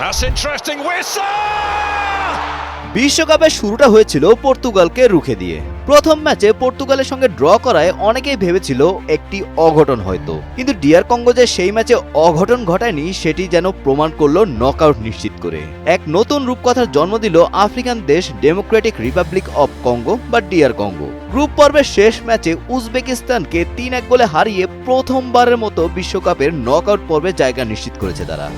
That's interesting. Wissa! বিশ্বকাপের শুরুটা হয়েছিল পর্তুগালকে রুখে দিয়ে। প্রথম ম্যাচে পর্তুগালের সঙ্গে ড্র করায় অনেকেই ভেবেছিল একটি অঘটন হয়তো, কিন্তু ডিআর কঙ্গো যে সেই ম্যাচে অঘটন ঘটায়নি সেটি যেন প্রমাণ করলো নকআউট নিশ্চিত করে। এক নতুন রূপকথার জন্ম দিল আফ্রিকান দেশ ডেমোক্রেটিক রিপাবলিক অব কঙ্গো বা ডিআর কঙ্গো। গ্রুপ পর্বের শেষ ম্যাচে উজবেকিস্তানকে 3-1 গোলে হারিয়ে প্রথমবারের মতো বিশ্বকাপের নকআউট পর্বে জায়গা নিশ্চিত করেছে তারা।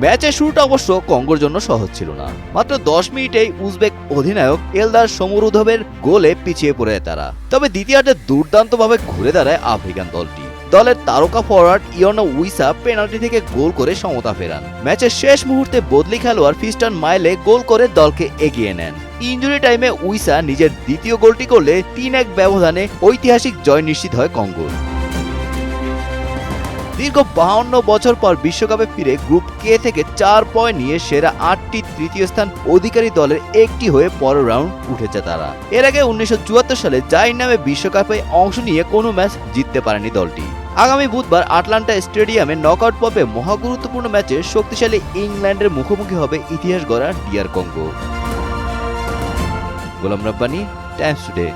ম্যাচের শুরুটা অবশ্য কঙ্গোর জন্য সহজ ছিল না। মাত্র 10 মিনিটেই উজবেক অধিনায়ক এলদার সমরুধভের গোলে পিছিয়ে পড়ে তারা। তবে দ্বিতীয়ার্ধে দুর্দান্তভাবে ঘুরে দাঁড়ায় আফ্রিকান দলটি। দলের তারকা ফরওয়ার্ড ইয়র্না উইসা পেনাল্টি থেকে গোল করে সমতা ফেরান। ম্যাচের শেষ মুহূর্তে বদলি খেলোয়াড় ফিস্টান মাইলে গোল করে দলকে এগিয়ে নেন। ইনজুরি টাইমে উইসা নিজের দ্বিতীয় গোলটি করলে 3-1 ব্যবধানে ঐতিহাসিক জয় নিশ্চিত হয় কঙ্গোর। দীর্ঘ 52 বছর পর বিশ্বকাপে ফিরে গ্রুপ কে থেকে 4 পয়েন্ট নিয়ে সেরা 8টি তৃতীয় স্থান অধিকারী দলের একটি হয়ে পরের রাউন্ড উঠেছে তারা। এর আগে 1974 সালে জাইর নামে বিশ্বকাপে অংশ নিয়ে কোনো ম্যাচ জিততে পারেনি দলটি। আগামী বুধবার আটলান্টা স্টেডিয়ামে নকআউট পর্বে মহাগুরুত্বপূর্ণ ম্যাচে শক্তিশালী ইংল্যান্ডের মুখোমুখি হবে ইতিহাস গড়া ডিআর কঙ্গো। গোলাম রাব্বানি, টাইমস টুডে।